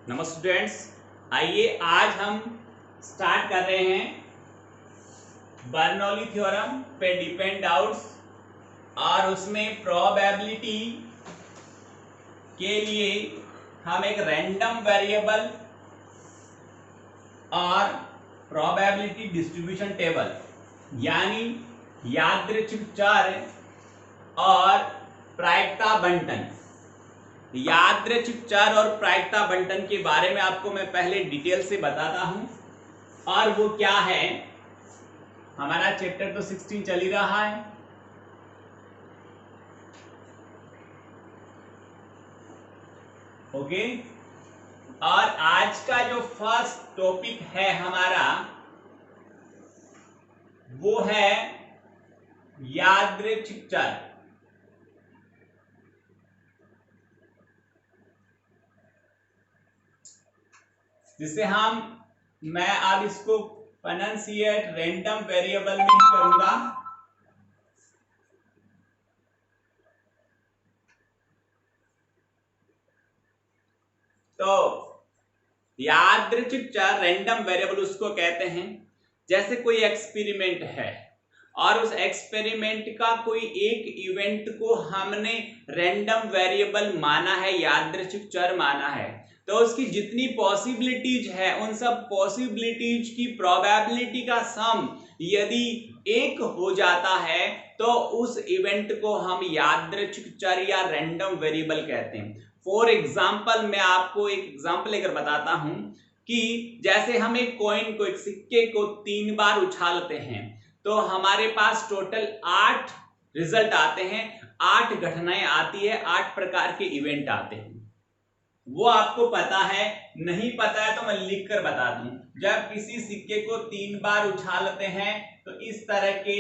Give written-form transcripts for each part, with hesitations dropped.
नमस्ते स्टूडेंट्स, आइए आज हम स्टार्ट कर रहे हैं बर्नौली थ्योरम पे डिपेंड डाउट्स और उसमें प्रोबेबिलिटी के लिए हम एक रैंडम वेरिएबल और प्रोबेबिलिटी डिस्ट्रीब्यूशन टेबल यानी यादृच्छिक चर और प्रायिकता बंटन, यादृच्छिक चर और प्रायिकता बंटन के बारे में आपको मैं पहले डिटेल से बताता हूं। और वो क्या है, हमारा चैप्टर तो 16 चल ही रहा है। ओके, और आज का जो फर्स्ट टॉपिक है हमारा वो है यादृच्छिक चर। जिसे मैं अब इसको प्रोनाउंसिएट रैंडम वेरिएबल में ही करूंगा। तो यादृच्छिक चर रैंडम वेरिएबल उसको कहते हैं जैसे कोई एक्सपेरिमेंट है और उस एक्सपेरिमेंट का कोई एक इवेंट को हमने रैंडम वेरिएबल माना है, यादृच्छिक चर माना है, तो उसकी जितनी पॉसिबिलिटीज है उन सब पॉसिबिलिटीज की प्रोबेबिलिटी का सम यदि एक हो जाता है तो उस इवेंट को हम यादृच्छिक चर या रैंडम वेरिएबल कहते हैं। फॉर एग्जाम्पल मैं आपको एक एग्जाम्पल लेकर बताता हूं कि जैसे हम एक कॉइन को, एक सिक्के को 3 बार उछालते हैं तो हमारे पास टोटल 8 रिजल्ट आते हैं, 8 घटनाएं आती है, 8 प्रकार के इवेंट आते हैं। वो आपको पता है, नहीं पता है तो मैं लिख कर बता दूं। जब किसी सिक्के को 3 बार उछालते हैं तो इस तरह के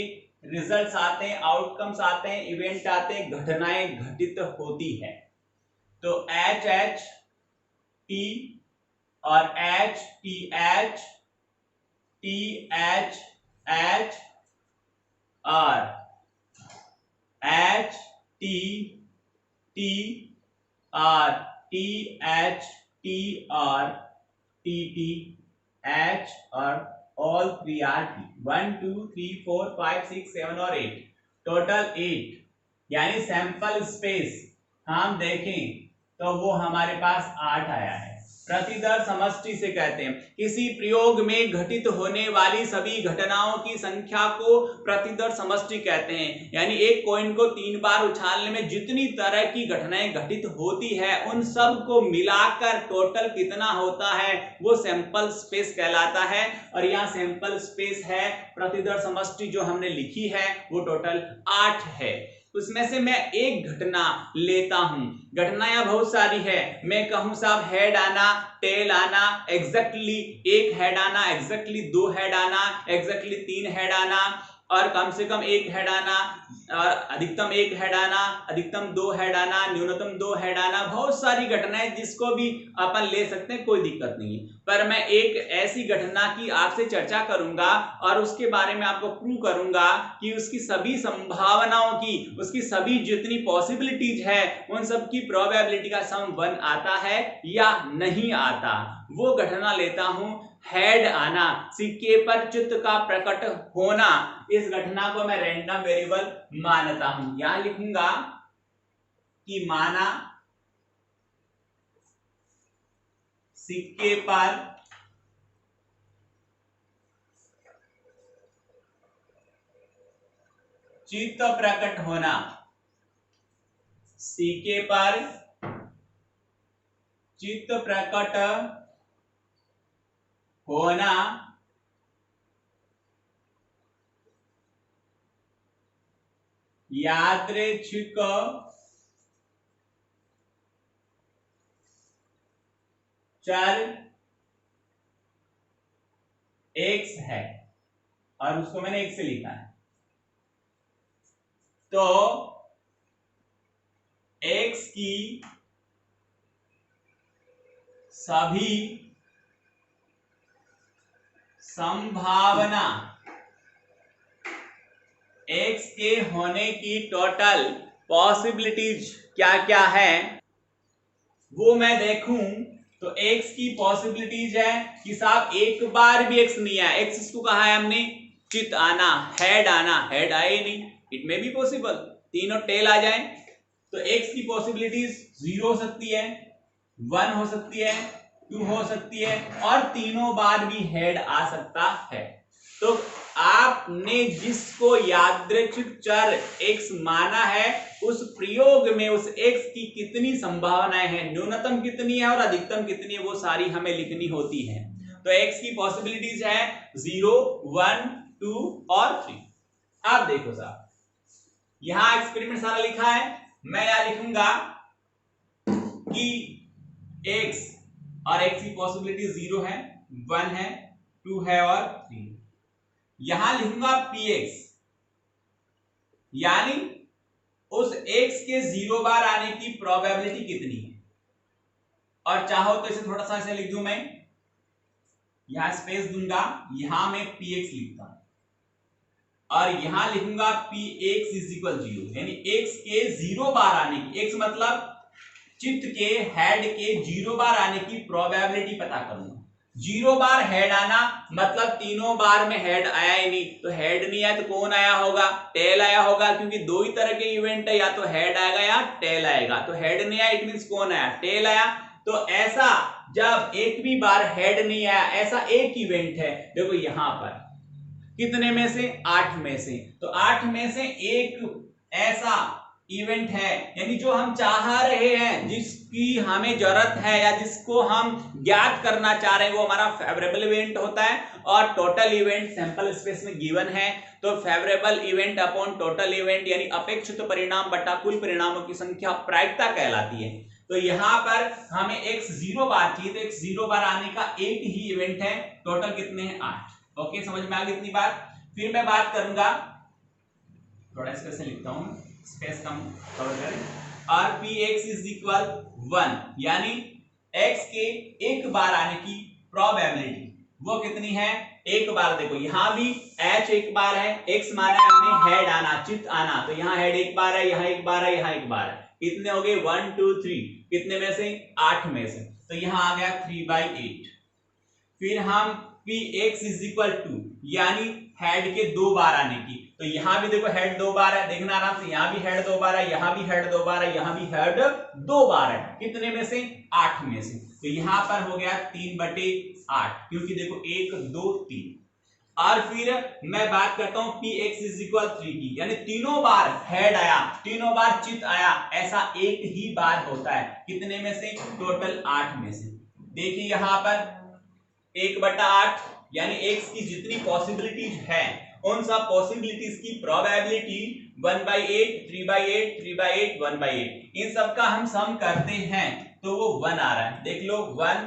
रिजल्ट्स आते हैं, आउटकम्स आते हैं, इवेंट आते हैं, घटनाएं घटित होती है। तो एच एच टी और H T H, T H H और एच टी टी और टी एच टी और टी टी एच और ऑल 3 आर टी। 1 2 3 4 5 6 7 और 8, टोटल 8। यानी सैंपल स्पेस हम देखें तो वो हमारे पास 8 आया है। प्रतिदर समष्टि से कहते हैं किसी प्रयोग में घटित होने वाली सभी घटनाओं की संख्या को प्रतिदर समष्टि कहते हैं। यानी एक कॉइन को 3 बार उछालने में जितनी तरह की घटनाएं घटित होती है उन सब को मिलाकर टोटल कितना होता है वो सैंपल स्पेस कहलाता है। और यहाँ सैंपल स्पेस है, प्रतिदर समष्टि जो हमने लिखी है वो टोटल 8 है। उसमें से मैं एक घटना लेता हूं, घटनाएं बहुत सारी है, मैं कहूं साहब हेड आना, टेल आना, एग्जैक्टली 1 हेड आना, एग्जैक्टली 2 हेड आना, एग्जैक्टली 3 हेड आना, और कम से कम 1 हेड आना, और अधिकतम 1 हेड आना, अधिकतम 2 हेड आना, न्यूनतम 2 हेड आना। बहुत सारी घटनाएं जिसको भी अपन ले सकते हैं, कोई दिक्कत नहीं है। पर मैं एक ऐसी घटना की आपसे चर्चा करूंगा और उसके बारे में आपको प्रूव करूंगा कि उसकी सभी संभावनाओं की, उसकी सभी जितनी पॉसिबिलिटीज है उन सब की प्रोबेबिलिटी का सम 1 आता है या नहीं आता। वो घटना लेता हूं हेड आना, सिक्के पर चित्त का प्रकट होना। इस घटना को मैं रैंडम वेरिएबल मानता हूं। यहां लिखूंगा कि माना सिक्के पर चित्त प्रकट होना, सिक्के पर चित्त प्रकट होना यादृच्छिक चर x है, और उसको मैंने x से लिखा है। तो x की सभी संभावना, x के होने की टोटल पॉसिबिलिटीज क्या क्या है वो मैं देखूं तो x की पॉसिबिलिटीज है कि साहब एक बार भी x नहीं आया, x इसको कहा है हमने चित आना, हेड आना, हेड आए ही नहीं, इट मे बी पॉसिबल तीनों टेल आ जाए, तो x की पॉसिबिलिटीज 0 हो सकती है, 1 हो सकती है, 2 हो सकती है और तीनों बार भी हेड आ सकता है। तो आपने जिसको यादृच्छिक चर x माना है उस प्रयोग में उस x की कितनी संभावनाएं हैं, न्यूनतम कितनी है और अधिकतम कितनी है, वो सारी हमें लिखनी होती है। तो x की पॉसिबिलिटीज है 0, 1, 2 और 3। आप देखो साहब यहां एक्सपेरिमेंट सारा लिखा है, मैं यहां लिखूंगा कि x और x की पॉसिबिलिटी 0 है, 1 है, 2 है और 3। यहां लिखूंगा px, यानी उस x के 0 बार आने की प्रोबेबिलिटी कितनी है, और चाहो तो इसे थोड़ा सा ऐसे लिख दूं, मैं यहां स्पेस दूंगा, यहां मैं px लिखता हूं और यहां लिखूंगा px इज इक्वल 0, यानी x के 0 बार आने की, x मतलब चित्त के हेड के 0 बार आने की प्रोबेबिलिटी पता करूंगा। 0 बार हेड आना मतलब तीनों बार में हेड आया ही नहीं, तो हेड नहीं आया तो कौन आया होगा, टेल आया होगा, क्योंकि दो ही तरह के इवेंट है, या तो हेड आएगा या टेल आएगा। तो हेड नहीं आया इट मींस कौन आया, टेल आया। तो ऐसा जब एक भी बार हेड नहीं आया, ऐसा एक इवेंट है, देखो यहां पर कितने में से, 8 में से, तो 8 में से एक ऐसा इवेंट है, यानी जो हम चाह रहे हैं, जिसकी हमें जरूरत है या जिसको हम ज्ञात करना चाह रहे हैं, वो हमारा फेवरेबल इवेंट होता है। और टोटल इवेंट सैंपल स्पेस में गिवन है, तो favourable event upon total event यानी अपेक्षित परिणाम बटा कुल परिणामों की संख्या प्रायिकता कहलाती है। तो यहां पर हमें x 0 बार चाहिए, तो x 0 बार आने का एक ही इवेंट है, टोटल कितने हैं 8। ओके, समझ में आ गई इतनी बात। फिर मैं बात करूंगा, थोड़ा स्पेस से लिखता हूं, स्पेस कम कवर करें, और px इज इक्वल 1, यानी x के एक बार आने की प्रोबेबिलिटी वो कितनी है, एक बार। देखो यहां भी h एक बार है, x माना है हमने हेड आना, चित आना, तो यहां हेड एक बार है, यहां एक बार है, यहां एक बार है, कितने हो गए 1 2 3, कितने में से 8 में से, तो यहां आ गया 3/8। फिर हम px इज इक्वल 2, यानी हेड के 2 बार आने की, तो यहां भी देखो हेड 2 बार है, देखना आराम से, यहां भी हेड 2 बार है, यहां भी हेड 2 बार है, यहां भी हेड 2 बार है, कितने में से 8 में से, तो यहां पर हो गया 3/8, क्योंकि देखो 1 2 3। और फिर मैं बात करता हूं px इज इक्वल 3 की, यानी तीनों बार हेड आया, तीनों बार चित आया, ऐसा एक ही बार होता है, कितने में से, टोटल 8 में से। देखिए यहां पर 1/8 यानी x की जितनी पॉसिबिलिटीज है उन सब पॉसिबिलिटीज की प्रोबेबिलिटी 1/8 3/8 3/8 1/8, इन सब का हम सम करते हैं तो वो 1 आ रहा है। देख लो 1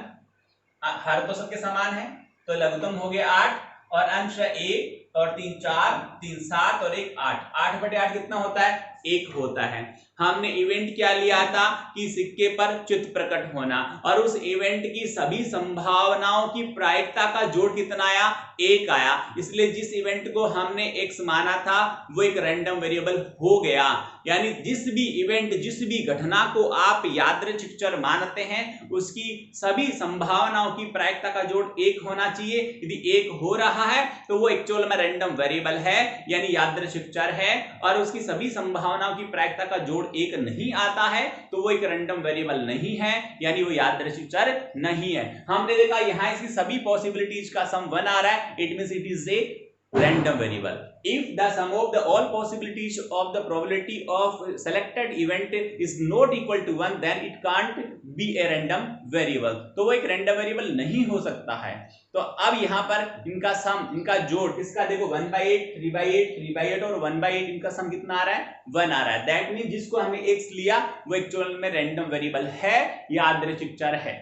हर तो सबके समान है, तो लघुत्तम हो गया 8 और अंश 1 और 3 4 3 7 और 1 8, 8/8 कितना होता है, 1 होता है। हमने इवेंट क्या लिया था कि सिक्के पर चित्त प्रकट होना, और उस इवेंट की सभी संभावनाओं की प्रायिकता का जोड़ कितना आया, 1 आया, इसलिए जिस इवेंट को हमने x माना था वो एक रैंडम वेरिएबल हो गया। यानी जिस भी इवेंट, जिस भी घटना को आप यादृच्छिक चर मानते हैं उसकी सभी संभावनाओं की प्रायिकता का जोड़ 1 होना चाहिए। यदि 1 हो रहा है तो वो एक्चुअल में रैंडम वेरिएबल है, यानी यादृच्छिक चर है, और उसकी सभी संभावनाओं की प्रायिकता का जोड़ 1 नहीं आता है तो वो एक रैंडम वेरिएबल नहीं है, यानी वो यादृच्छिक चर नहीं है। हमने देखा यहां इसकी सभी पॉसिबिलिटीज का सम 1 आ रहा है, it means it is a random variable. If the sum of the all possibilities of the probability of selected event is not equal to 1, then it can't be a random variable. तो वो एक random variable नहीं हो सकता है। तो अब यहाँ पर इनका सम, इनका जोड़, इसका देखो 1/8 3/8 3/8 और 1/8, इनका सम कितना आ रहा है, 1 आ रहा है। दैट मीन जिसको हमने x लिया वो एक्चुअल में रैंडम वेरिएबल है, यादृच्छिक चर है।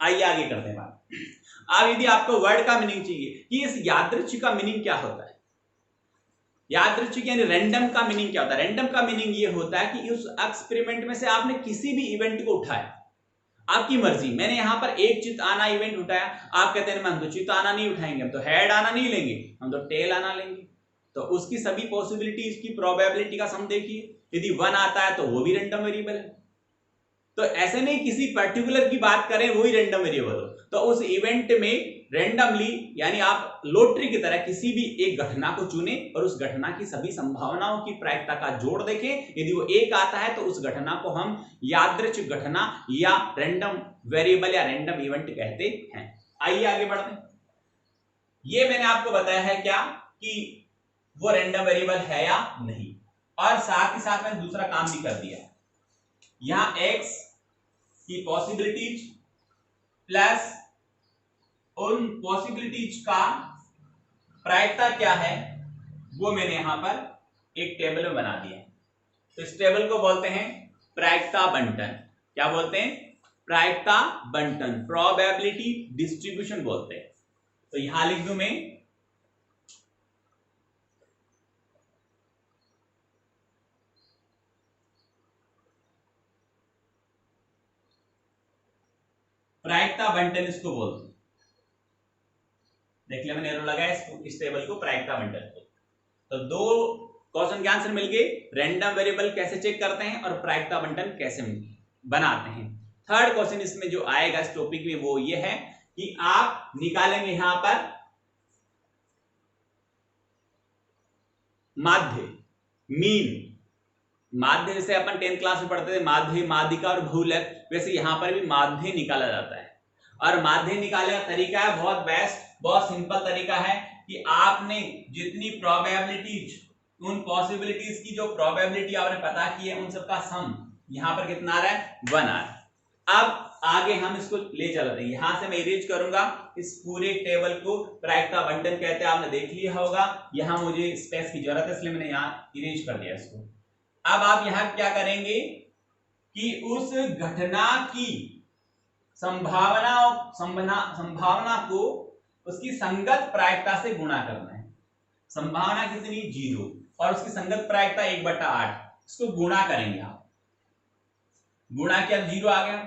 आइए आगे करते हैं बात। अब यदि आपको वर्ड का मीनिंग चाहिए कि इस यादृच्छिक का मीनिंग क्या होता है, यादृच्छिक यानी रैंडम का मीनिंग क्या होता है, रैंडम का मीनिंग ये होता है कि उस एक्सपेरिमेंट में से आपने किसी भी इवेंट को उठाया, आपकी मर्जी। मैंने यहां पर एक चित आना इवेंट उठाया, आप कहते हैं हम तो चित आना नहीं उठाएंगे, हम तो हेड आना नहीं लेंगे, हम तो टेल आना लेंगे, तो उसकी सभी पॉसिबिलिटी की प्रोबेबिलिटी का सम देखिए, यदि 1 आता है तो वो भी रैंडम वेरिएबल है, तो ऐसे नहीं किसी पर्टिकुलर की बात करें वही रैंडम वेरिएबल हो, तो उस इवेंट में रैंडमली यानी आप लॉटरी की तरह किसी भी एक घटना को चुने और उस घटना की सभी संभावनाओं की प्रायिकता का जोड़ देखें। यदि वो एक आता है तो उस घटना को हम यादृच्छिक घटना या रैंडम वेरिएबल या रैंडम इवेंट कहते हैं। आइए आगे बढ़ते हैं। ये मैंने आपको बताया है क्या कि वो रैंडम वेरिएबल है या नहीं, और साथ ही साथ मैंने दूसरा काम भी कर दिया। यहां x की पॉसिबिलिटीज प्लस उन पॉसिबिलिटीज का प्रायिकता क्या है वो मैंने यहां पर एक टेबल में बना दिया है। तो इस टेबल को बोलते हैं प्रायिकता बंटन। क्या बोलते हैं? प्रायिकता बंटन, प्रोबेबिलिटी डिस्ट्रीब्यूशन बोलते हैं। तो यहां लिख दूं मैं प्रायिकता बंटन, इसको बोलते हैं। देख लिया मैंने एरो लगाया इसको, इस टेबल को प्रायिकता बंटन को। तो दो क्वेश्चन के आंसर मिल गए, रैंडम वेरिएबल कैसे चेक करते हैं और प्रायिकता बंटन कैसे बनाते हैं। थर्ड क्वेश्चन इसमें जो आएगा इस टॉपिक में वो ये है कि आप निकालेंगे यहां पर माध्य, मीन। माध्य जैसे अपन 10th क्लास में पढ़ते थे माध्य, माध्यिका और बहुलक, वैसे यहां पर भी माध्य निकाला जाता है। और माध्य निकालने का तरीका है बहुत बेस्ट, बहुत सिंपल तरीका है कि आपने जितनी प्रोबेबिलिटीज, उन पॉसिबिलिटीज की जो प्रोबेबिलिटी आपने पता की है उन सबका सम यहां पर कितना आ रहा है? 1 आ रहा है। अब आगे हम इसको ले चलते हैं। यहां से मैं इरेज करूंगा इस पूरे टेबल को, प्रायिकता बंटन कहते हैं, आपने देख लिया होगा। यहां मुझे स्पेस की जरूरत है इसलिए मैंने यहां इरेज कर दिया इसको। अब आप यहां क्या करेंगे कि उस घटना की संभावना को उसकी संगत प्रायिकता से गुणा करना है। संभावना कितनी? 0, और उसकी संगत प्रायिकता 1/8। इसको गुणा करेंगे आप, गुणा किया 0 आ गया।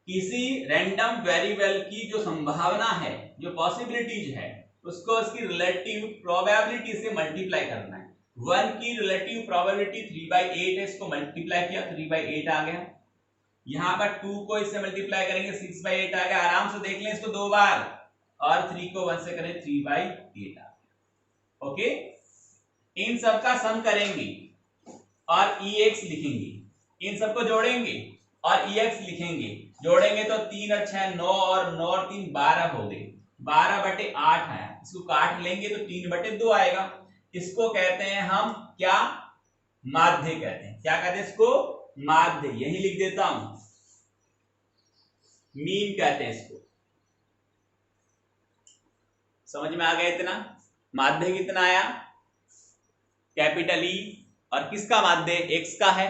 किसी रैंडम वेरिएबल की जो संभावना है, जो पॉसिबिलिटीज है, उसको उसकी रिलेटिव प्रोबेबिलिटी से मल्टीप्लाई करना है। 1 की रिलेटिव प्रोबेबिलिटी 3/8 है, इसको मल्टीप्लाई किया 3/8 आ गया। यहां पर 2 को इससे मल्टीप्लाई करेंगे 6/8 आ गया। आराम से देख लें इसको 2 बार, और 3 को 1 से करें 3/8 आ गया। ओके, इन सब का सम करेंगे और EX लिखेंगे, इन सबको जोड़ेंगे और EX लिखेंगे। जोड़ेंगे तो 3 और 6 9, और 9 और 3 12 हो गए, 12/8 आया। इसको काट लेंगे तो 3/2 आएगा। इसको कहते हैं हम क्या? माध्य कहते हैं। क्या कहते हैं इसको? माध्य। यही लिख देता हूं, मीन कहते हैं इसको। समझ में आ गया इतना? माध्य कितना आया? कैपिटल E, और किसका माध्य? X का है,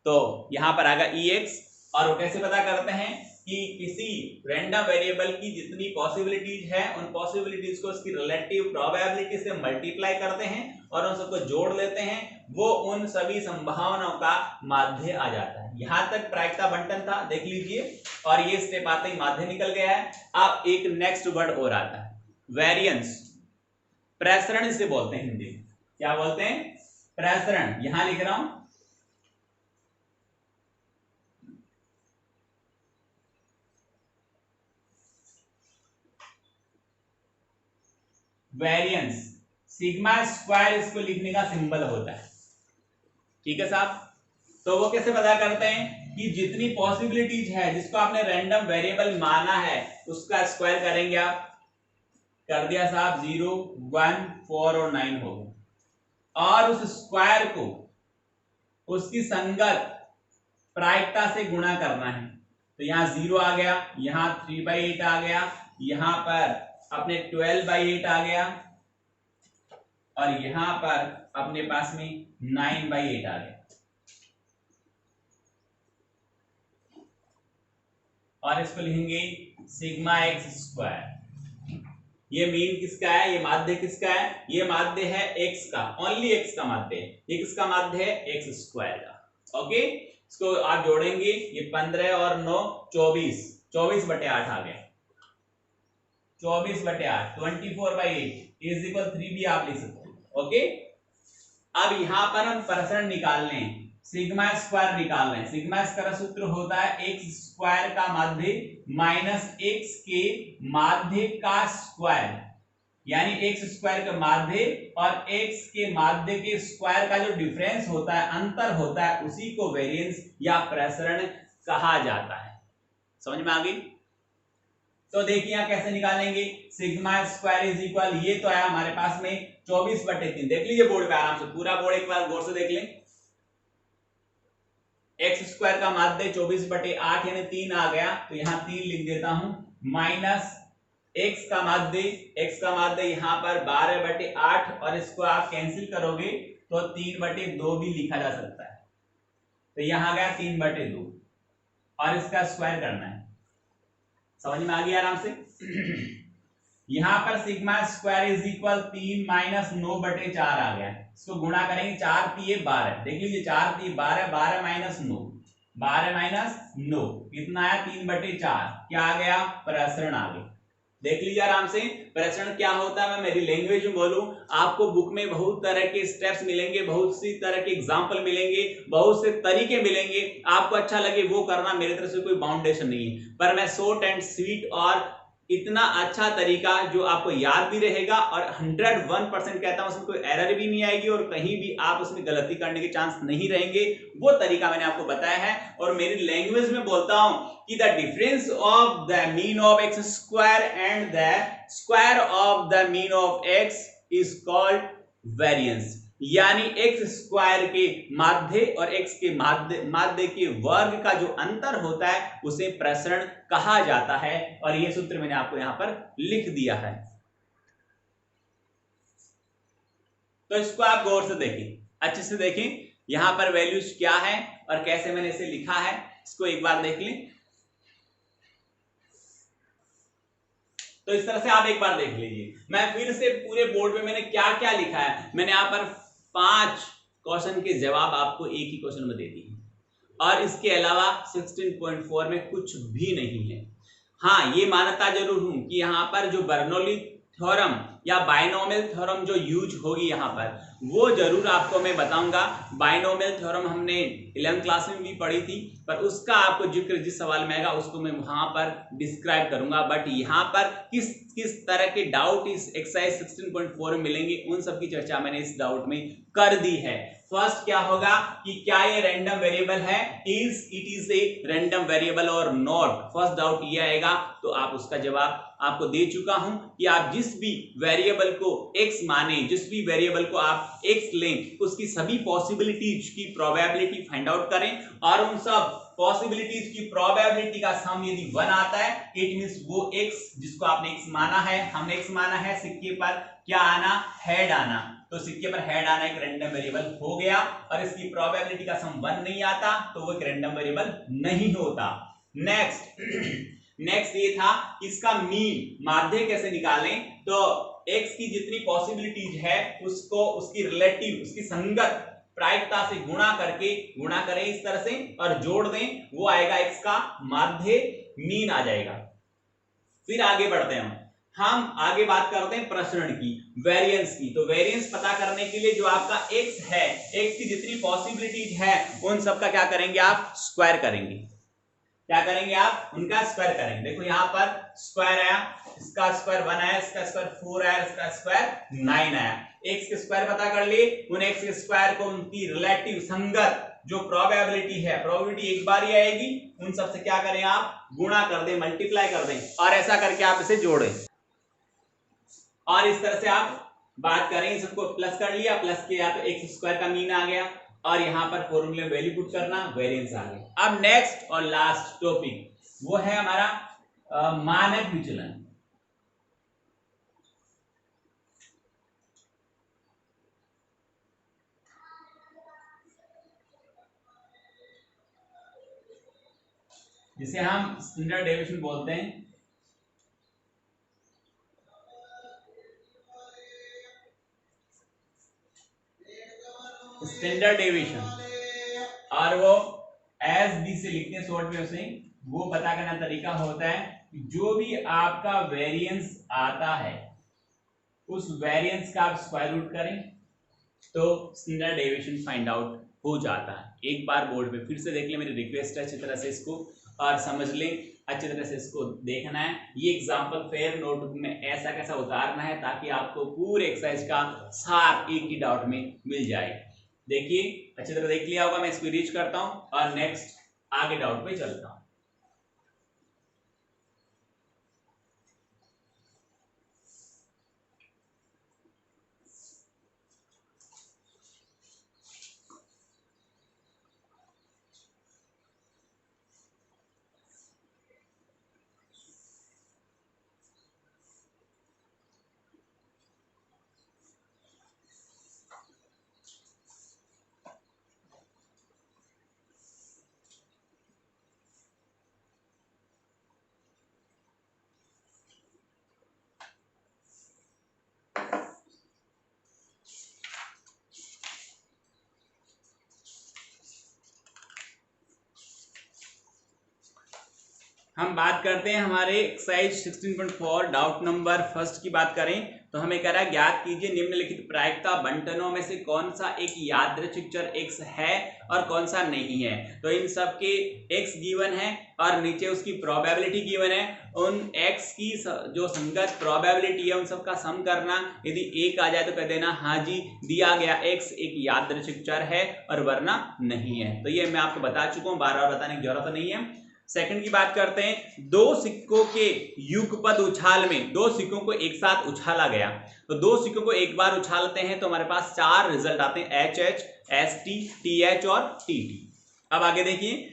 तो यहां पर आएगा EX। और वो कैसे पता करते हैं कि किसी रैंडम वेरिएबल की जितनी पॉसिबिलिटीज है उन पॉसिबिलिटीज को उसकी रिलेटिव प्रोबेबिलिटी से मल्टीप्लाई करते हैं और उन सबको जोड़ लेते हैं, वो उन सभी संभावनाओं का माध्य आ जाता है। यहां तक प्रायिकता बंटन था, देख लीजिए, और ये स्टेप आते ही माध्य निकल गया है। अब एक नेक्स्ट वर्ड और आता है, वेरिएंस, प्रसरण इसे बोलते हैं हिंदी में। क्या बोलते हैं? प्रसरण। यहां लिख रहा हूं वेरिएंस, सिग्मा स्क्वायर इसको लिखने का सिंबल होता है। ठीक है साहब? तो वो कैसे पता करते हैं कि जितनी पॉसिबिलिटीज है जिसको आपने रैंडम वेरिएबल माना है उसका स्क्वायर करेंगे आप। कर दिया साहब, 0 1 4 और 9 हो गए, और उस स्क्वायर को उसकी संगत प्रायिकता से गुणा करना है। तो यहां 0 आ गया, यहां 3/8 आ गया, यहां पर अपने 12/8 आ गया, और यहां पर अपने पास में 9/8 आ गया। और इसको लिखेंगे सिग्मा एक्स स्क्वायर। ये मीन किसका है? ये माध्य किसका है? ये माध्य है एक्स का, ओनली एक्स का माध्य है। ये किसका माध्य है? एक्स स्क्वायर का। ओके, इसको आप जोड़ेंगे, ये 15 और 9 24, 24/8 आ गया। 24/8, 24/8 इज इक्वल 3 भी आप लिख सकते हो। ओके, अब यहां पर हम प्रसरण निकाल लें सिग्मा स्क्वायर निकाल रहे हैं। सिग्मा स्क्वायर का सूत्र होता है एक्स स्क्वायर का माध्य माइनस एक्स के माध्य का स्क्वायर, यानी एक्स स्क्वायर का माध्य और एक्स के माध्य के स्क्वायर का जो डिफरेंस होता है, अंतर होता है, उसी को वेरिएंस या प्रसरण कहा जाता है। समझ में आ गई? तो देखिए यहां कैसे निकालेंगे। सिग्मा स्क्वायर इज इक्वल, ये तो आया हमारे पास में 24/3। देख लीजिए बोर्ड पे आराम से, पूरा बोर्ड एक बार गौर से देख लें। एक्स स्क्वायर का माध्य 24/8 यानी 3 आ गया, तो यहां 3 लिख देता हूं, माइनस एक्स का माध्य यहां पर 12/8 और इसको आप कैंसिल करोगे तो 3/2 भी लिखा जा सकता है। तो यहां आ गया 3/2 और इसका स्क्वायर करना है। समझ में आ गया आराम से? यहां पर sigma square is equal 3 minus 9/4 आ गया। इसको गुणा करेंगे, 4 3 12, देख लीजिए 4 3 12, 12 माइनस 9, 12 माइनस 9 कितना आया 3/4, क्या आ गया प्रसरण आ गया। देख लीजिए आराम से प्रसरण क्या होता है। मैं मेरी लैंग्वेज में बोलूं, आपको बुक में बहुत तरह के स्टेप्स मिलेंगे, बहुत सी तरह के एग्जांपल मिलेंगे, बहुत से तरीके मिलेंगे, आपको अच्छा लगे वो करना, मेरी तरफ से कोई बाउंडेशन नहीं है, पर मैं शॉर्ट एंड स्वीट और इतना अच्छा तरीका जो आपको याद भी रहेगा और 101% कहता हूं उसमें कोई एरर भी नहीं आएगी और कहीं भी आप उसमें गलती करने के चांस नहीं रहेंगे, वो तरीका मैंने आपको बताया है। और मेरी लैंग्वेज में बोलता हूं कि the difference of the mean of x square and the square of the mean of x is called variance, यानी एक्स स्क्वायर के माध्य और एक्स के माध्य के वर्ग का जो अंतर होता है उसे प्रसरण कहा जाता है। और यह सूत्र मैंने आपको यहां पर लिख दिया है, तो इसको आप गौर से देखें, अच्छे से देखें यहां पर वैल्यूज क्या है और कैसे मैंने इसे लिखा है, इसको एक बार देख लें। तो इस तरह से आप एक बार देख लीजिए। मैं फिर से पूरे बोर्ड पे मैंने क्या क्या लिखा है, मैंने यहां पर 5 क्वेश्चन के जवाब आपको एक ही क्वेश्चन में दे दिए और इसके अलावा 16.4 में कुछ भी नहीं है। हाँ, ये मानता जरूर हूं कि यहां पर जो बर्नौली थ्योरम या बाइनोमियल थ्योरम जो यूज होगी यहां पर, वो जरूर आपको मैं बताऊंगा। बाइनोमियल थ्योरम हमने 11th क्लास में भी पढ़ी थी, पर उसका आपको जिक्र जिस सवाल में आएगा उसको मैं वहां पर डिस्क्राइब करूंगा। बट यहां पर किस किस तरह के डाउट इस एक्सरसाइज 16.4 में मिलेंगे, उन सब की चर्चा मैंने इस डाउट में कर दी है। फर्स्ट क्या होगा कि क्या ये रैंडम वेरिएबल है, it is a random variable और नॉट, फर्स्ट डाउट ये आएगा। तो आप उसका जवाब आपको दे चुका हूं कि आप जिस भी वेरिएबल को x माने, जिस भी वेरिएबल को आप x लें, उसकी सभी पॉसिबिलिटीज की प्रोबेबिलिटी फाइंड आउट करें और उन सब पॉसिबिलिटीज की प्रोबेबिलिटी का सम यदि 1 आता है, इट मींस वो x जिसको आपने x माना है, हमने x माना है, सिक्के पर क्या आना, हेड आना, तो सिक्के पर हेड आना एक रैंडम वेरिएबल हो गया और इसकी प्रोबेबिलिटी का सम 1 नहीं आता तो वो एक रैंडम वेरिएबल नहीं होता। नेक्स्ट ये था इसका मीन माध्य कैसे निकालें, तो x की जितनी पॉसिबिलिटीज है उसको उसकी रिलेटिव, उसकी संगत प्रायिकता से गुणा करें इस तरह से और जोड़ दें, वो आएगा x का माध्य, मीन आ जाएगा। फिर आगे बढ़ते हैं, हम आगे बात करते हैं प्रसरण की, वेरिएंस की। तो वेरिएंस पता करने के लिए जो आपका x है, x की जितनी पॉसिबिलिटीज है उन सब का क्या करेंगे आप, स्क्वायर करेंगे। क्या करेंगे आप, उनका स्क्वायर करेंगे। देखो यहां पर स्क्वायर आया, इसका स्क्वायर 1 आया, इसका स्क्वायर 4 आया, इसका स्क्वायर 9 आया। x के स्क्वायर पता कर लिए, उन x के स्क्वायर को उनकी रिलेटिव संगत जो प्रोबेबिलिटी है, प्रोबेबिलिटी एक बार ही आएगी, उन सब से क्या करें आप, गुणा कर दें, मल्टीप्लाई कर दें और ऐसा करके आप इसे जोड़ें और इस तरह से आप बात करें, सबको प्लस कर लिया, प्लस किया तो एक्स स्क्वायर का मीन आ गया और यहां पर फॉर्मूले में वैल्यू पुट करना, वेरिएंस आ गया। अब नेक्स्ट और लास्ट टॉपिक वो है हमारा मानक विचलन। जिसे हम स्टैंडर्ड डेविएशन बोलते हैं। स्टैंडर्ड डेविएशन और वो एस बी से लिखते हैं शॉर्ट में उसे, वो पता करना तरीका होता है कि जो भी आपका वेरिएंस आता है उस वेरिएंस का आप स्क्वायर रूट करें तो स्टैंडर्ड डेविएशन फाइंड आउट हो जाता है। एक बार बोर्ड पे फिर से देख ले, मेरी रिक्वेस्ट है अच्छी तरह से इसको और समझ लें, अच्छी तरह से इसको देखना है। ये एग्जाम्पल फेयर नोटबुक में ऐसा कैसा उतारना है ताकि आपको पूरे एक्सरसाइज का सार एक ही डाउट में मिल जाए। देखिए अच्छी तरह देख लिया होगा, मैं इसको रीच करता हूं और नेक्स्ट आगे डाउट पे चलता हूं। हम बात करते हैं हमारे एक्सरसाइज 16.4 डाउट नंबर फर्स्ट की बात करें तो हमें कह रहा है ज्ञात कीजिए निम्नलिखित प्रायिकता बंटनों में से कौन सा एक यादृच्छिक चर x है और कौन सा नहीं है। तो इन सब के x गिवन है और नीचे उसकी प्रोबेबिलिटी गिवन है। उन x की जो संगत प्रोबेबिलिटी है उन सब का सम करना, यदि 1 आ जाए तो कह देना हाँ जी दिया गया x एक यादृच्छिक चर है और वरना नहीं है। तो ये मैं आपको बता चुका हूँ, बार बार बताने की जरूरत नहीं है। सेकंड की बात करते हैं, दो सिक्कों के युगपद उछाल में दो सिक्कों को एक साथ उछाला गया। तो दो सिक्कों को एक बार उछालते हैं तो हमारे पास 4 रिजल्ट आते हैं, HH, ST, TH और TT। अब आगे देखिए,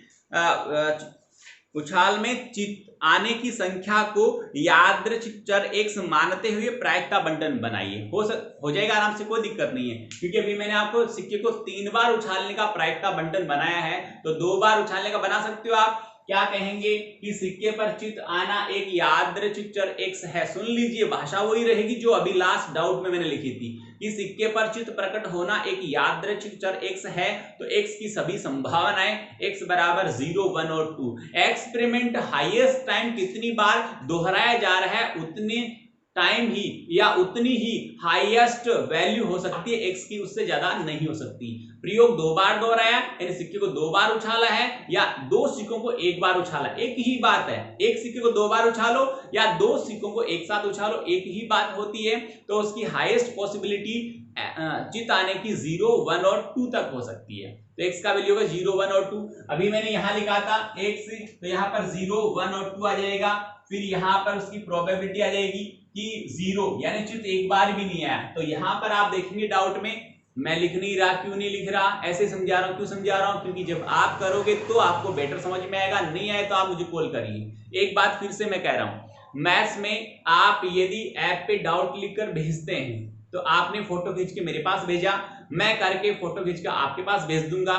उछाल में चित आने की संख्या को यादृच्छिक चर x मानते हुए प्रायिकता बंटन बनाइए। हो जाएगा आराम से, कोई दिक्कत नहीं है, क्योंकि अभी मैंने आपको सिक्के को 3 बार उछालने का प्रायिकता बंटन बनाया है, तो 2 बार उछालने का बना सकते हो आप। क्या कहेंगे कि सिक्के पर चित आना एक यादृच्छिक चर x है। सुन लीजिए, भाषा वही रहेगी जो अभी लास्ट डाउट में मैंने लिखी थी कि सिक्के पर चित प्रकट होना एक यादृच्छिक चर x है। तो x की सभी संभावनाएं x बराबर 0, 1 और 2। एक्सपेरिमेंट हाईएस्ट टाइम कितनी बार दोहराया जा रहा है उतने टाइम ही या उतनी ही हाईएस्ट वैल्यू हो सकती है x की, उससे ज्यादा नहीं हो सकती। प्रयोग 2 बार दोहराया यानी सिक्के को 2 बार उछाला है या 2 सिक्कों को 1 बार उछाला, एक ही बात है। एक सिक्के को 2 बार उछालो या 2 सिक्कों को एक साथ उछालो, एक ही बात होती है। तो उसकी हाईएस्ट पॉसिबिलिटी चित आने की 0, 1 और 2 तक हो सकती है। तो x का वैल्यू होगा 0, 1 और 2। अभी मैंने यहां लिखा था x, तो यहां पर 0, 1 और 2 आ जाएगा। फिर यहां पर उसकी प्रोबेबिलिटी आ जाएगी कि 0 यानी चित एक बार भी नहीं आया। तो यहां पर आप देखेंगे डाउट में मैं लिख नहीं रहा, क्यों नहीं लिख रहा, ऐसे समझा रहा हूं। क्यों समझा रहा हूं? क्योंकि जब आप करोगे तो आपको बेटर समझ में आएगा, नहीं आए तो आप मुझे कॉल करिए। एक बात फिर से मैं कह रहा हूं, मैथ्स में आप यदि ऐप पे डाउट लिखकर भेजते हैं तो आपने फोटो खींच के मेरे पास भेजा, मैं करके फोटो खींच कर आपके पास भेज दूंगा।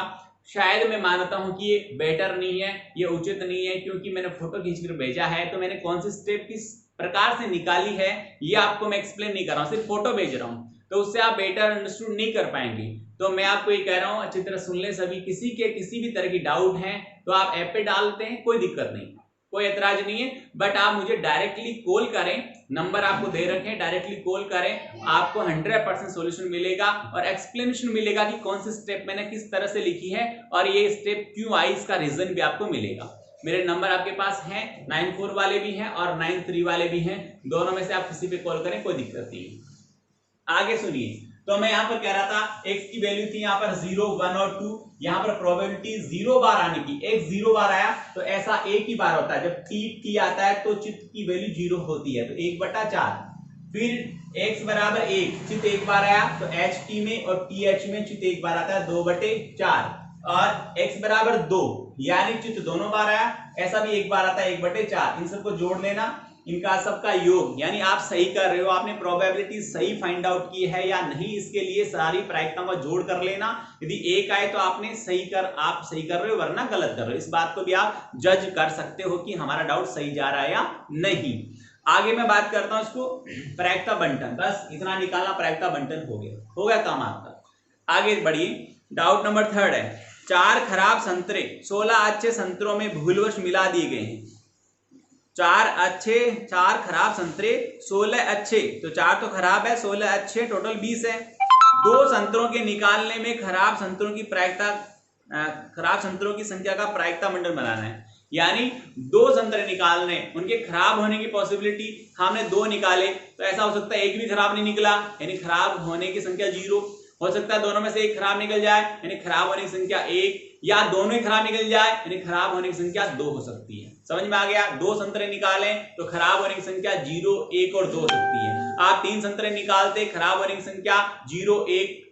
शायद मैं मानता हूं कि ये बेटर नहीं है, ये उचित नहीं है, क्योंकि मैंने फोटो खींचकर भेजा है तो मैंने कौन सी स्टेप किस प्रकार से निकाली है ये आपको मैं एक्सप्लेन नहीं कर रहा हूं, सिर्फ फोटो भेज रहा हूं, तो उससे आप बेटर अंडरस्टूड नहीं कर पाएंगे। तो मैं आपको ये कह रहा हूं अच्छी तरह सुन ले सभी, किसी के किसी भी तरह की डाउट है तो आप ऐप पे डालते हैं, कोई दिक्कत नहीं, कोई एतराज नहीं है। बट आप मुझे डायरेक्टली कॉल करें, नंबर आपको दे रखें, डायरेक्टली कॉल करें, आपको 100% सॉल्यूशन मिलेगा और एक्सप्लेनेशन मिलेगा कि कौन सी स्टेप मैंने किस तरह से लिखी है और ये स्टेप क्यों आई, इसका रीजन भी आपको मिलेगा। मेरे नंबर आपके पास हैं, 94 वाले भी हैं और 93 वाले भी हैं, दोनों में से आप किसी पे कॉल करें, कोई दिक्कत नहीं। आगे सुनिए, तो मैं यहां पर कह रहा था x की वैल्यू थी यहां पर 0, 1 और 2, यहां पर प्रोबेबिलिटी 0 बार आने की, x 0 बार आया तो ऐसा एक ही बार होता है, जब t आता है तो चित्त की वैल्यू 0 होती है, तो 1/4। फिर x बराबर 1, चित्त एक बार आया तो ht में और th में चित्त एक बार आता है 2/4, और x बराबर 2 यानी चित्त दोनों बार आया, ऐसा भी एक बार आता है 1/4। इन सबको जोड़ लेना, इनका सबका योग, यानी आप सही कर रहे हो, आपने प्रोबेबिलिटी सही फाइंड आउट की है या नहीं, इसके लिए सारी प्रायिकताओं का जोड़ कर लेना। यदि एक आए तो आप सही कर रहे हो, वरना गलत कर रहे हो। इस बात को भी आप जज कर सकते हो कि हमारा डाउट सही जा रहा है या नहीं। आगे मैं बात करता हूं इसको प्रायिकता बंटन, बस इतना निकालना, प्रायिकता बंटन हो गया काम आपका। आगे बढ़िए, डाउट नंबर 3 है, 4 खराब संतरे 16 अच्छे संतरों में भूलवश मिला दिए गए हैं। 4 खराब संतरे 16 अच्छे, तो 4 तो खराब है, 16 अच्छे, टोटल 20 है। दो संतरों के निकालने में खराब संतरों की संख्या का प्रायिकता मंडल बनाना है। यानी दो संतरे निकालने, उनके खराब होने की पॉसिबिलिटी, हमने दो निकाले तो ऐसा हो सकता है एक भी खराब नहीं निकला, यानी खराब होने की संख्या 0 हो सकता है, दोनों में से एक खराब निकल जाए यानी खराब होने की संख्या 1, या दोनों ही खराब निकल जाए यानी खराब होने की संख्या 2 हो सकती है। समझ में आ गया? दो संतरे निकालें तो खराब होने की संख्या 0, 1 और 2 हो सकती है। आप तीन संतरे निकालते, खराब होने की संख्या 0, 1,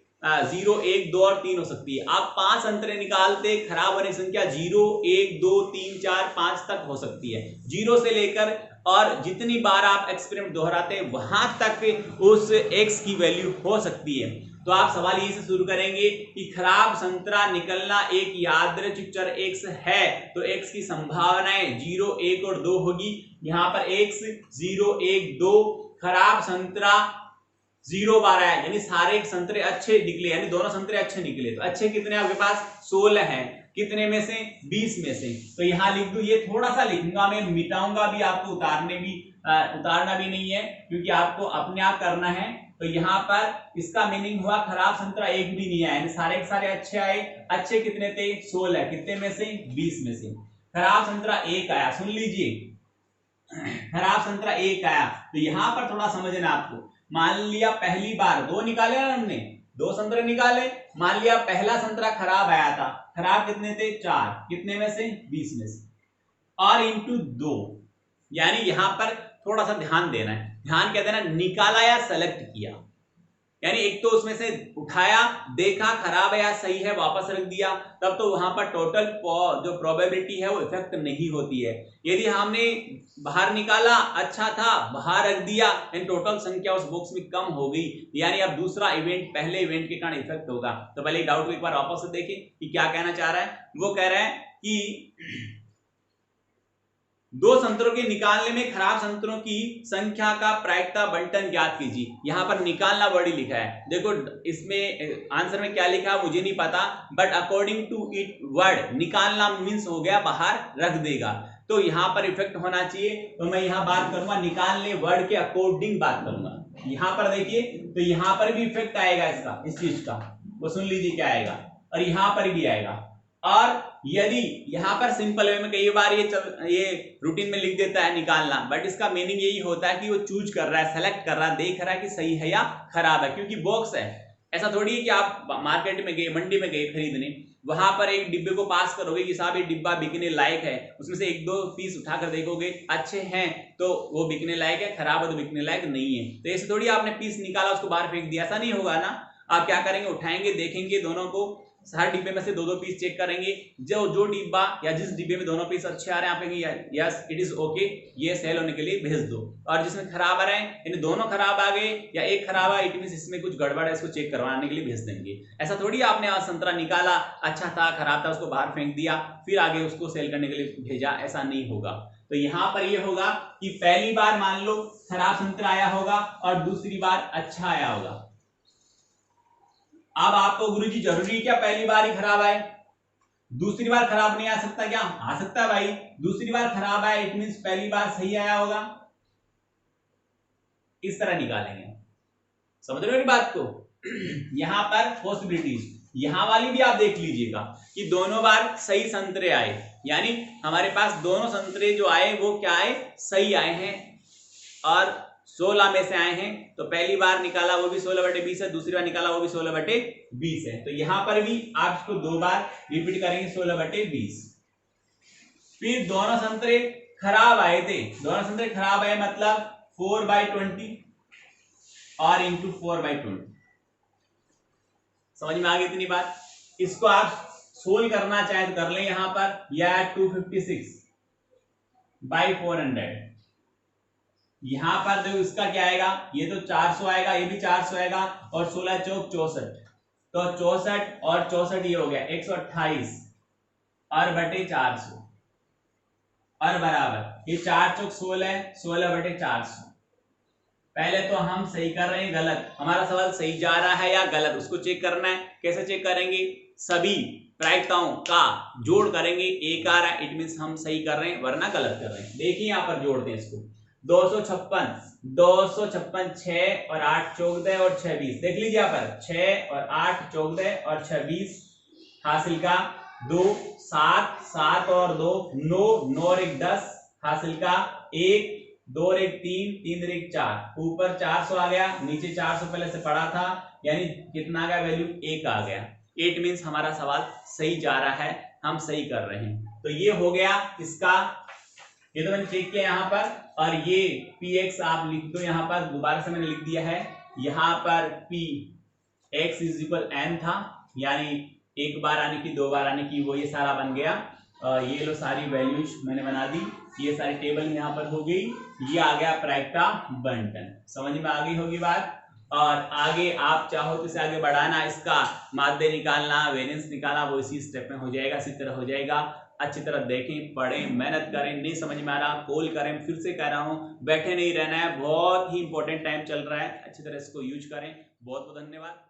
2 और 3 हो सकती है। आप 5 संतरे निकालते, खराब होने की संख्या 0, 1, 2, 3, 4, 5 तक हो सकती है। 0 से लेकर और जितनी बार आप एक्सपेरिमेंट दोहराते हैं वहां तक उस x की वैल्यू हो सकती है। तो आप सवाल यही से शुरू करेंगे कि खराब संतरा निकलना एक यादृच्छिक चर x है, तो x की संभावनाएं 0, 1 और 2 होगी। यहां पर x 0, 1, 2, खराब संतरा 0 बार आया यानी सारे संतरे अच्छे निकले, यानी दोनों संतरे अच्छे निकले। तो अच्छे कितने आपके पास? 16 हैं। कितने में से? 20 में से। तो यहां लिख दूं, ये थोड़ा सा लिखूंगा मैं, मिटाऊंगा भी, आपको उतारना भी नहीं है क्योंकि आपको अपने आप करना है। तो यहाँ पर इसका मीनिंग हुआ खराब संतरा एक भी नहीं आया, यानी सारे के सारे अच्छे आए। अच्छे कितने थे? 16। कितने में से? 20 में से। खराब संतरा एक आया, सुन लीजिए, खराब संतरा एक आया। तो यहां पर थोड़ा समझना आपको। मान लिया पहली बार दो निकाले ना, हमने दो संतरे निकाले, मान लिया पहला संतरा खराब आया था, खराब कितने थे? 4। कितने में से? 20 में से, और इंटू 2, यानी यहां पर थोड़ा सा ध्यान देना है। ध्यान क्या देना? निकाला या सेलेक्ट किया, यानी एक तो उसमें से उठाया, देखा खराब है या सही है, वापस रख दिया, तब तो वहां पर टोटल जो प्रोबेबिलिटी है वो इफेक्ट नहीं होती है। यदि हमने बाहर निकाला, अच्छा था, बाहर रख दिया, यानी टोटल संख्या उस बॉक्स में कम हो गई, यानी अब दूसरा इवेंट पहले इवेंट के कारण इफेक्ट होगा। तो पहले डाउट को एक बार वापस से देखें कि क्या कहना चाह रहा है। वो कह रहा है कि दो संतरों के निकालने में खराब संतरों की संख्या का प्रायिकता बंटन ज्ञात कीजिए। यहां पर निकालना वर्ड ही लिखा है, देखो इसमें आंसर में क्या लिखा है मुझे नहीं पता, but according to it word निकालना मींस हो गया बाहर रख देगा, तो यहां पर इफेक्ट होना चाहिए। तो मैं यहां बात करूंगा निकालने वर्ड के अकॉर्डिंग बात करूंगा। यहां पर देखिए, तो यहां पर भी इफेक्ट आएगा इसका, इस चीज का, वो सुन लीजिए क्या आएगा, और यहां पर भी आएगा। और यदि यहां पर सिंपल वे में कई बार ये रूटीन में लिख देता है निकालना, बट इसका मीनिंग यही होता है कि वो चूज कर रहा है, सेलेक्ट कर रहा है, देख रहा है कि सही है या खराब है, क्योंकि बॉक्स है। ऐसा थोड़ी है कि आप मार्केट में गए, मंडी में गए खरीदने, वहां पर एक डिब्बे को पास करोगे कि साहब ये डिब्बा बिकने लायक है, उसमें से एक दो पीस उठाकर देखोगे, अच्छे हैं तो वो बिकने लायक है, खराब है तो बिकने लायक नहीं है। तो ऐसे थोड़ी आपने पीस निकाला उसको बाहर फेंक दिया, ऐसा नहीं होगा ना। आप क्या करेंगे? उठाएंगे, देखेंगे दोनों को, हर डिब्बे में से दो दो पीस चेक करेंगे, जो डिब्बा या जिस डिब्बे में दोनों पीस अच्छे आ रहे हैं आप कहेंगे यस इट इज ओके, ये सेल होने के लिए भेज दो। और जिसमें खराब आ रहे हैं, यानी दोनों खराब आ गए या एक खराब है, इट मींस इसमें कुछ गड़बड़ है, इसको चेक करवाने के लिए भेज देंगे। ऐसा थोड़ी आपने आज संतरा निकाला, अच्छा था, खराब था, उसको बाहर फेंक दिया, फिर आगे उसको सेल करने के लिए भेजा, ऐसा नहीं होगा। तो यहां पर ये होगा कि पहली बार मान लो खराब संतरा आया होगा और दूसरी बार अच्छा आया होगा। अब आपको गुरुजी जरूरी क्या पहली बार ही खराब आए? दूसरी बार खराब नहीं आ सकता क्या? आ सकता है भाई, दूसरी बार खराब आया इट मींस पहली बार सही आया होगा। इस तरह निकालेंगे, समझ रहे हो बात को? यहां पर पॉसिबिलिटीज, यहां वाली भी आप देख लीजिएगा कि दोनों बार सही संतरे आए, यानी हमारे पास दोनों संतरे जो आए वो क्या आए? सही आए हैं, और 16 में से आए हैं। तो पहली बार निकाला वो भी 16/20 है, दूसरी बार निकाला वो भी 16/20 है। तो यहां पर भी आप इसको दो बार रिपीट करेंगे 16/20। फिर दोनों संतरे खराब आए थे, दोनों संतरे खराब आए मतलब 4/20 और इंटू 4/20। समझ में आ गई इतनी बात? इसको आप सोल्व करना चाहे तो कर लें यहां पर, या 256/400। यहां पर देखो इसका क्या आएगा, ये तो 400 आएगा, ये भी 400 आएगा, और 16 चौक 64, तो 64 और 64 ये हो गया 128 और बटे 400, और बराबर ये 4 चौक 16, 16/400। पहले तो हम सही कर रहे हैं गलत, हमारा सवाल सही जा रहा है या गलत, उसको चेक करना है। कैसे चेक करेंगे? सभी प्रायिकताओं का जोड़ करेंगे, एक आ रहा है इट मींस हम सही कर रहे हैं, वरना गलत कर रहे हैं। देखिए यहां पर जोड़ते हैं इसको, 256 6 और 8 14 और 6 20। देख लीजिए यहाँ पर 6 और 8 14 और 6 20 हासिल का 2 7 7 और 2 9 9 और 1 10 हासिल का 1 2 और 1 3 3 और 1 4 ऊपर 400 आ गया, नीचे 400 पहले से पड़ा था, यानी कितना आ गया वैल्यू 1 आ गया। इट मींस हमारा सवाल सही जा रहा है, हम सही कर रहे हैं। तो ये हो गया इसका, ये तो मैंने चेक किया यहाँ पर। और ये px आप लिख दो यहाँ पर, दोबारा से मैंने लिख दिया है यहाँ पर px इज इक्वल n था, यानी एक बार आने की 2 बार आने की, वो ये सारा बन गया। ये लो सारी वैल्यूज मैंने बना दी, ये सारी टेबल यहाँ पर हो गई। ये आ गया प्रायिकता बंटन, समझ में आ गई होगी बात। और आगे आप चाहो तो इसे आगे बढ़ाना, इसका माध्य निकालना, वेरिएंस निकालना, वो इसी स्टेप में हो जाएगा, इसी तरह हो जाएगा। अच्छी तरह देखें, पढ़ें, मेहनत करें। नहीं समझ में आ रहा कॉल करें, फिर से कह रहा हूं, बैठे नहीं रहना है, बहुत ही इंपॉर्टेंट टाइम चल रहा है। अच्छी तरह इसको यूज करें। बहुत बहुत धन्यवाद।